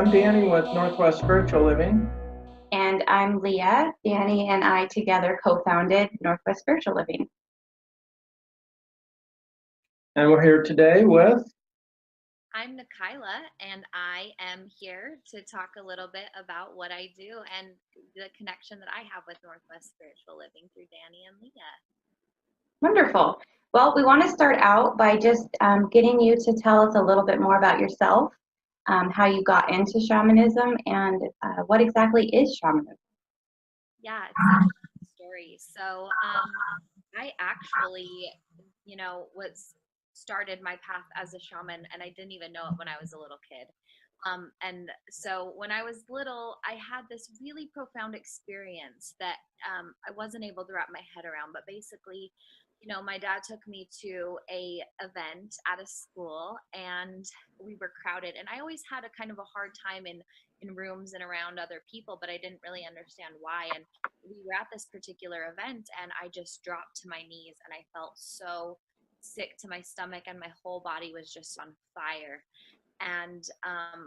I'm Danny with Northwest Spiritual Living. And I'm Leah. Danny and I together co-founded Northwest Spiritual Living. And we're here today with... I'm Nikyla, and I am here to talk a little bit about what I do and the connection that I have with Northwest Spiritual Living through Danny and Leah. Wonderful. Well, we want to start out by just getting you to tell us a little bit more about yourself, how you got into shamanism, and what exactly is shamanism? Yeah, it's such a fun story. So I actually, was started my path as a shaman, and I didn't even know it when I was a little kid. And so when I was little, I had this really profound experience that I wasn't able to wrap my head around. But basically, my dad took me to a event at a school, and we were crowded. And I always had a kind of a hard time in rooms and around other people, but I didn't really understand why. And we were at this particular event, and I just dropped to my knees, and I felt so sick to my stomach, and my whole body was just on fire. And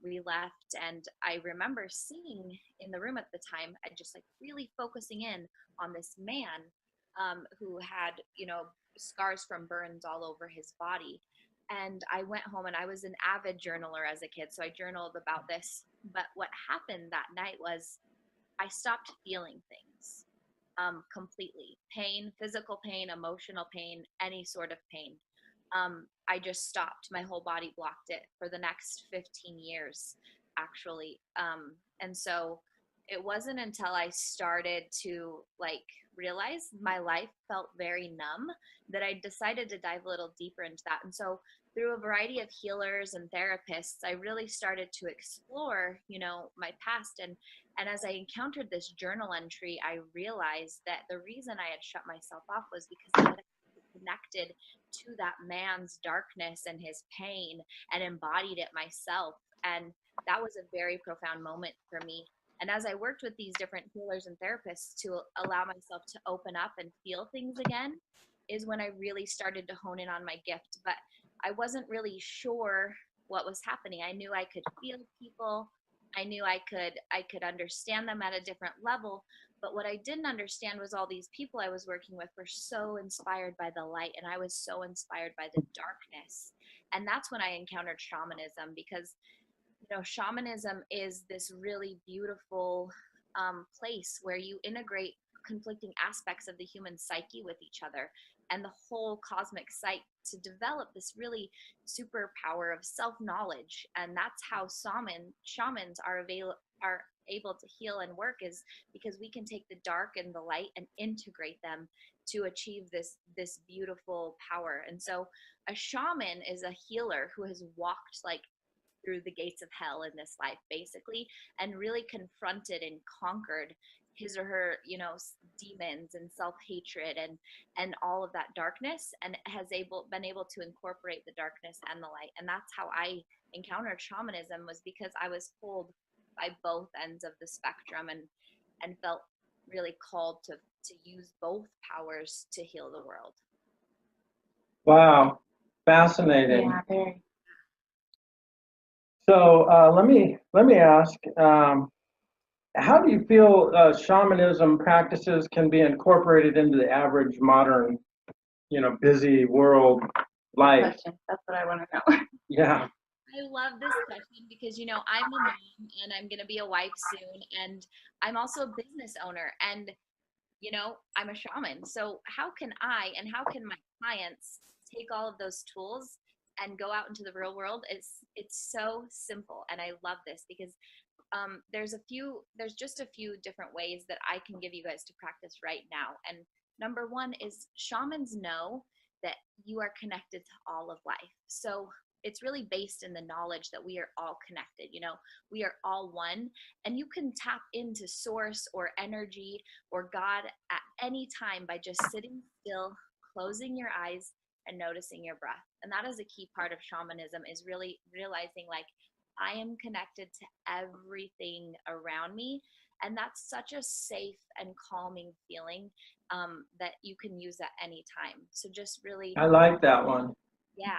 we left, and I remember seeing in the room at the time, I just like really focusing in on this man who had, scars from burns all over his body. And I went home, and I was an avid journaler as a kid, so I journaled about this. But what happened that night was I stopped feeling things completely. Pain, physical pain, emotional pain, any sort of pain. I just stopped. My whole body blocked it for the next 15 years, actually. And so it wasn't until I started to realize my life felt very numb that I decided to dive a little deeper into that. And so through a variety of healers and therapists, I really started to explore, my past. And as I encountered this journal entry, I realized that the reason I had shut myself off was because I had connected to that man's darkness and his pain and embodied it myself. And that was a very profound moment for me. And as I worked with these different healers and therapists to allow myself to open up and feel things again, is when I really started to hone in on my gift. But I wasn't really sure what was happening. I knew I could feel people. I knew I could understand them at a different level. But what I didn't understand was all these people I was working with were so inspired by the light, and I was so inspired by the darkness. And that's when I encountered shamanism, because shamanism is this really beautiful place where you integrate conflicting aspects of the human psyche with each other and the whole cosmic psyche to develop this really superpower of self-knowledge. And that's how shamans are able to heal and work, is because we can take the dark and the light and integrate them to achieve this beautiful power. And so a shaman is a healer who has walked through the gates of hell in this life, basically, and really confronted and conquered his or her, demons and self-hatred and all of that darkness, and has been able to incorporate the darkness and the light. And that's how I encountered shamanism, was because I was pulled by both ends of the spectrum and felt really called to use both powers to heal the world. Wow, fascinating. Yeah, very. So let me ask, how do you feel shamanism practices can be incorporated into the average modern, busy world life? Question. That's what I want to know. Yeah. I love this question because, I'm a mom, and I'm going to be a wife soon, and I'm also a business owner, and, I'm a shaman. So how can how can my clients take all of those tools and go out into the real world? It's so simple. And I love this because there's just a few different ways that I can give you guys to practice right now. And number one is, shamans know that you are connected to all of life. So it's really based in the knowledge that we are all connected. We are all one, and you can tap into source or energy or God at any time by just sitting still, closing your eyes, and noticing your breath. And that is a key part of shamanism, is really realizing I am connected to everything around me. And that's such a safe and calming feeling that you can use at any time. So just really, I like that one. yeah.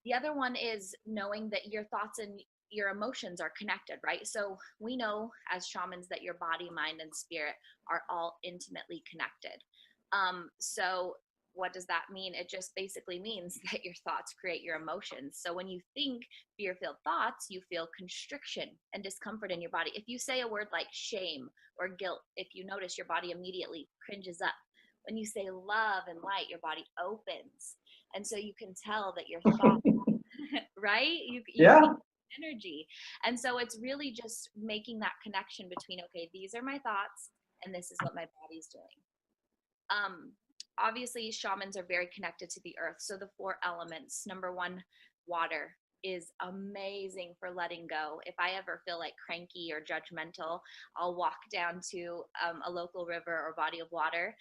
The other one is knowing that your thoughts and your emotions are connected, right? So we know as shamans that your body, mind, and spirit are all intimately connected. So what does that mean? It just basically means that your thoughts create your emotions. So when you think fear-filled thoughts, you feel constriction and discomfort in your body. If you say a word like shame or guilt, if you notice, your body immediately cringes up. When you say love and light, your body opens. And so you can tell that your thoughts, right? You Yeah. feel energy. And so it's really just making that connection between, okay, these are my thoughts and this is what my body's doing. Obviously, shamans are very connected to the earth. So the 4 elements, number 1, water is amazing for letting go. If I ever feel like cranky or judgmental, I'll walk down to a local river or body of water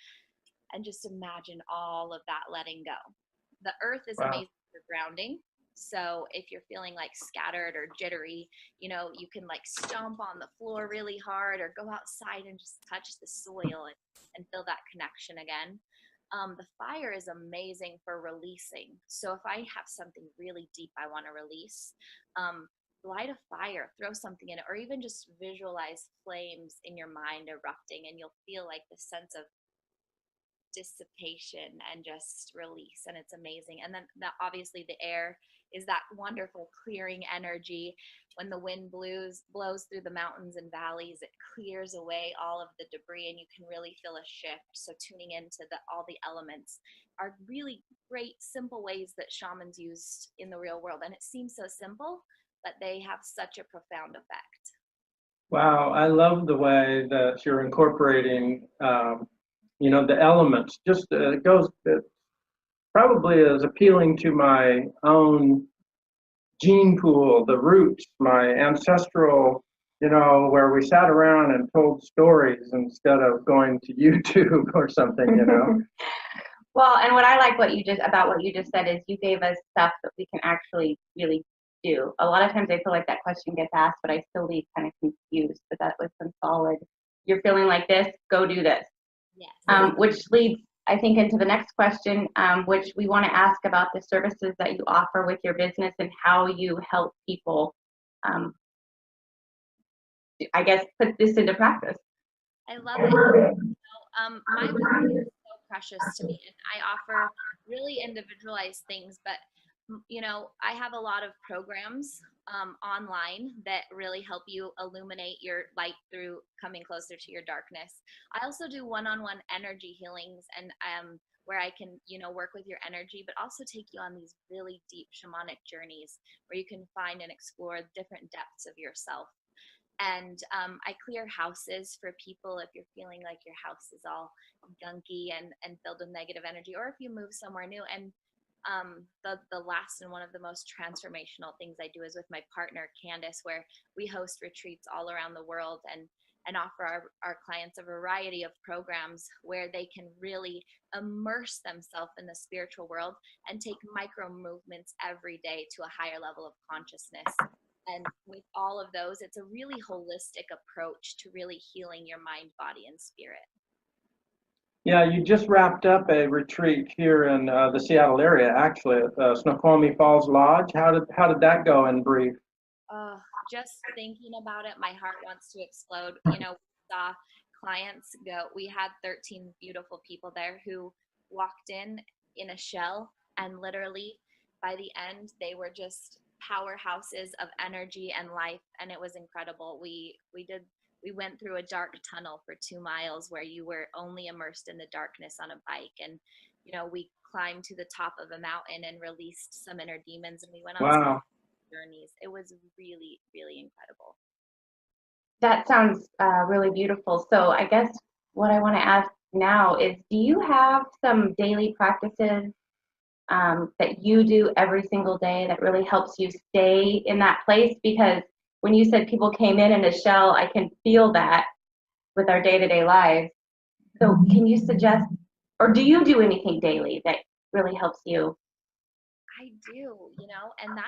and just imagine all of that letting go. The earth is Wow. amazing for grounding. So if you're feeling like scattered or jittery, you know, you can like stomp on the floor really hard or go outside and just touch the soil and feel that connection again. The fire is amazing for releasing. So if I have something really deep I want to release, light a fire, throw something in it, or even just visualize flames in your mind erupting, and you'll feel like the sense of dissipation and just release, and it's amazing. And then obviously the air is that wonderful clearing energy. When the wind blows through the mountains and valleys, it clears away all of the debris and you can really feel a shift. So tuning into all the elements are really great simple ways that shamans use in the real world, and it seems so simple, but they have such a profound effect. Wow, I love the way that you're incorporating, the elements. Just it probably is appealing to my own gene pool, the roots, my ancestral, where we sat around and told stories instead of going to YouTube or something. Well, and what I like what you just said is you gave us stuff that we can actually really do. A lot of times I feel like that question gets asked, but I still leave kind of confused. But that was some solid. You're feeling like this, go do this. Yes. Which leads, I think, into the next question, which we want to ask about the services that you offer with your business and how you help people, I guess, put this into practice. I love it. My work is so precious to me, and I offer really individualized things, but I have a lot of programs online that really help you illuminate your light through coming closer to your darkness. I also do one-on-one energy healings, and where I can work with your energy, but also take you on these really deep shamanic journeys where you can find and explore different depths of yourself. And I clear houses for people if you're feeling like your house is all gunky and filled with negative energy, or if you move somewhere new. And the last and one of the most transformational things I do is with my partner Candace, where we host retreats all around the world and offer our clients a variety of programs where they can really immerse themselves in the spiritual world and take micro movements every day to a higher level of consciousness. And with all of those, it's a really holistic approach to really healing your mind, body, and spirit. Yeah, you just wrapped up a retreat here in the Seattle area, actually, at Snoqualmie Falls Lodge. How did that go in brief? Just thinking about it, my heart wants to explode. We saw clients go. We had 13 beautiful people there who walked in a shell, and literally by the end, they were just powerhouses of energy and life, and it was incredible. We went through a dark tunnel for 2 miles where you were only immersed in the darkness on a bike, and we climbed to the top of a mountain and released some inner demons, and we went on some Wow. journeys. It was really, really incredible. That sounds really beautiful. So I guess what I want to ask now is, do you have some daily practices that you do every single day that really helps you stay in that place? Because when you said people came in a shell, I can feel that with our day-to-day lives. So can you suggest, or do you do anything daily that really helps you? I do, and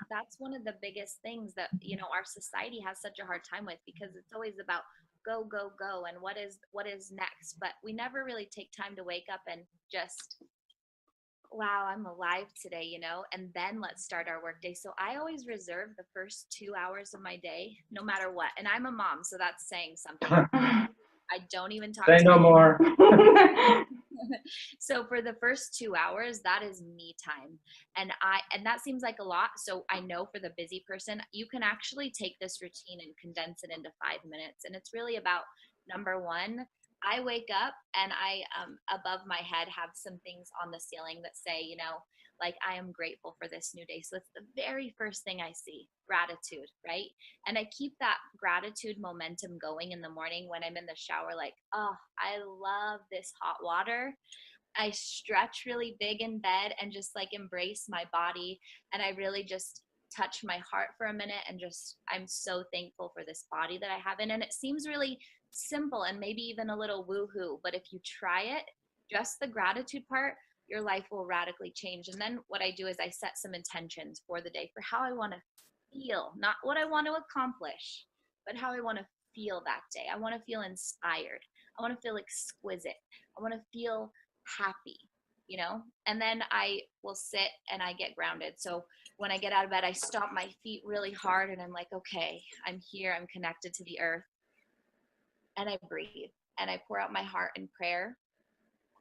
that's one of the biggest things that our society has such a hard time with, because it's always about go, go, go, and what is next, but we never really take time to wake up and just wow, I'm alive today, you know, and then let's start our work day. So I always reserve the first 2 hours of my day, no matter what. And I'm a mom, so that's saying something. I don't even talk Say to no my more. so for the first 2 hours, that is me time. And that seems like a lot. So I know for the busy person, you can actually take this routine and condense it into 5 minutes. And it's really about number one, I wake up and I above my head have some things on the ceiling that say, you know, like I am grateful for this new day. So it's the very first thing I see, gratitude, right? And I keep that gratitude momentum going in the morning when I'm in the shower, like, oh, I love this hot water. I stretch really big in bed and just like embrace my body. And I really just touch my heart for a minute and just, I'm so thankful for this body that I have in. And it seems really simple and maybe even a little woohoo, but if you try it, just the gratitude part, your life will radically change. And then what I do is I set some intentions for the day for how I want to feel, not what I want to accomplish, but how I want to feel that day. I want to feel inspired. I want to feel exquisite. I want to feel happy, you know? And then I will sit and I get grounded. So when I get out of bed, I stomp my feet really hard and I'm like, okay, I'm here. I'm connected to the earth. And I breathe and I pour out my heart in prayer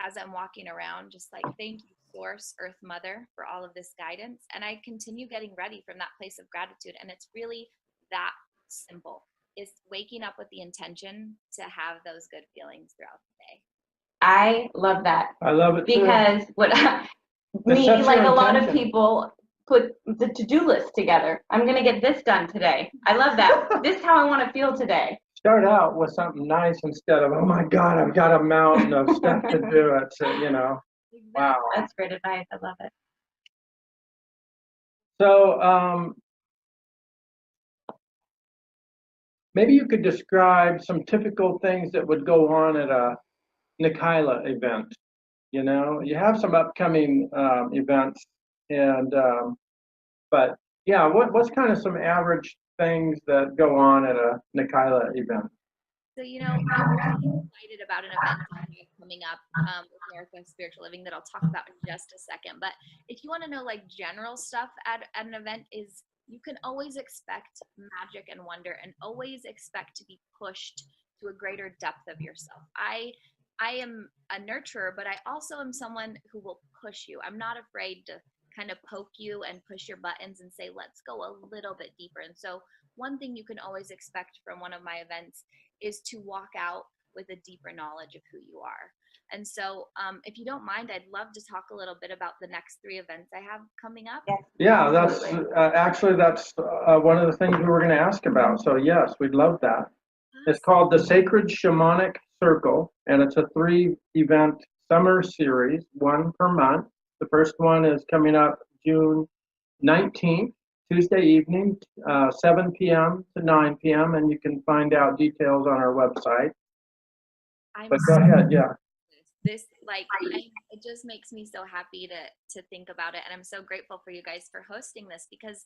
as I'm walking around, just like, thank you, Source, Earth Mother, for all of this guidance. And I continue getting ready from that place of gratitude. And it's really that simple, is waking up with the intention to have those good feelings throughout the day. I love that I love it too. because what me, sets like your a lot of intention. people, put the to-do list together. I'm going to get this done today. I love that. This is how I want to feel today. Start out with something nice instead of, oh my God, I've got a mountain of stuff to do. It's, you know, wow. That's great advice. I love it. So maybe you could describe some typical things that would go on at a Nikyla event. You know, you have some upcoming events, and but yeah, what's kind of some average things that go on at a Nikyla event? So, you know, I'm really excited about an event that we have coming up with Northwest Spiritual Living that I'll talk about in just a second. But if you want to know like general stuff at an event, is you can always expect magic and wonder and always expect to be pushed to a greater depth of yourself. I am a nurturer, but I also am someone who will push you. I'm not afraid to kind of poke you and push your buttons and say, let's go a little bit deeper. And so one thing you can always expect from one of my events is to walk out with a deeper knowledge of who you are. And so if you don't mind, I'd love to talk a little bit about the next 3 events I have coming up. Yes. Yeah, that's actually that's one of the things we were going to ask about. So yes, we'd love that. It's called the Sacred Shamanic Circle, and it's a 3-event summer series, one per month. The first one is coming up June 19th, Tuesday evening, 7 p.m. to 9 p.m., and you can find out details on our website. But go ahead, yeah. This it just makes me so happy to think about it, and I'm so grateful for you guys for hosting this, because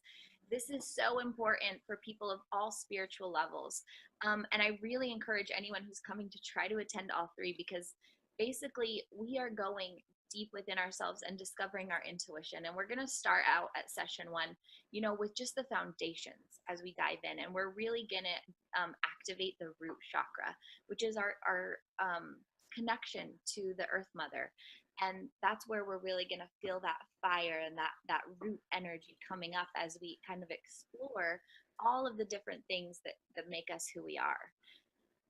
this is so important for people of all spiritual levels, and I really encourage anyone who's coming to try to attend all 3, because basically we are going deep within ourselves and discovering our intuition. And we're going to start out at session 1, you know, with just the foundations as we dive in, and we're really going to activate the root chakra, which is our connection to the Earth Mother. And that's where we're really going to feel that fire and that root energy coming up as we kind of explore all of the different things that make us who we are.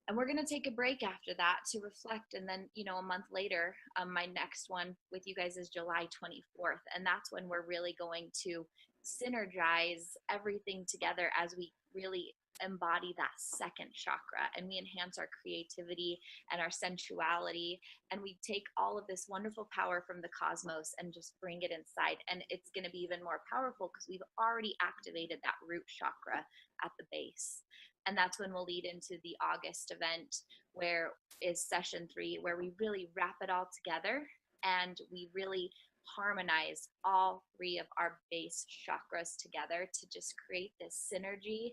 And we're going to take a break after that to reflect. And then, you know, a month later, my next one with you guys is July 24th. And that's when we're really going to synergize everything together as we really embody that second chakra, and we enhance our creativity and our sensuality, and we take all of this wonderful power from the cosmos and just bring it inside. And it's going to be even more powerful because we've already activated that root chakra at the base. And that's when we'll lead into the August event, where is session 3, where we really wrap it all together and we really harmonize all 3 of our base chakras together to just create this synergy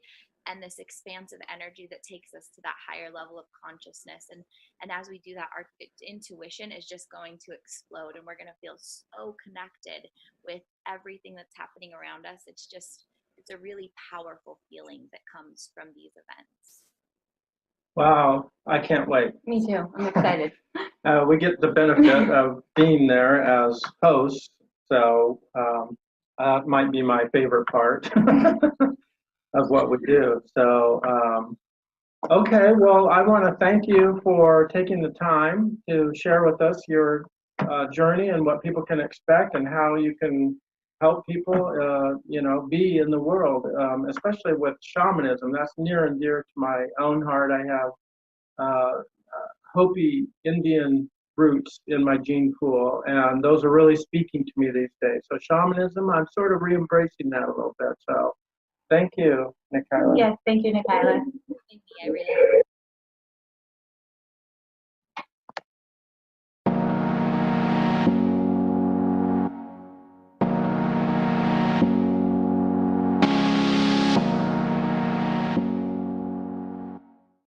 and this expansive energy that takes us to that higher level of consciousness. And as we do that, our intuition is just going to explode, and we're going to feel so connected with everything that's happening around us. It's a really powerful feeling that comes from these events. Wow, I can't wait. Me too. I'm excited. We get the benefit of being there as hosts, so that might be my favorite part of what we do. So, okay, well, I want to thank you for taking the time to share with us your journey and what people can expect and how you can help people, be in the world, especially with shamanism. That's near and dear to my own heart. I have Hopi Indian roots in my gene pool, and those are really speaking to me these days. So shamanism, I'm sort of re-embracing that a little bit. So thank you, Nikyla. Yes, thank you, Nikyla. I really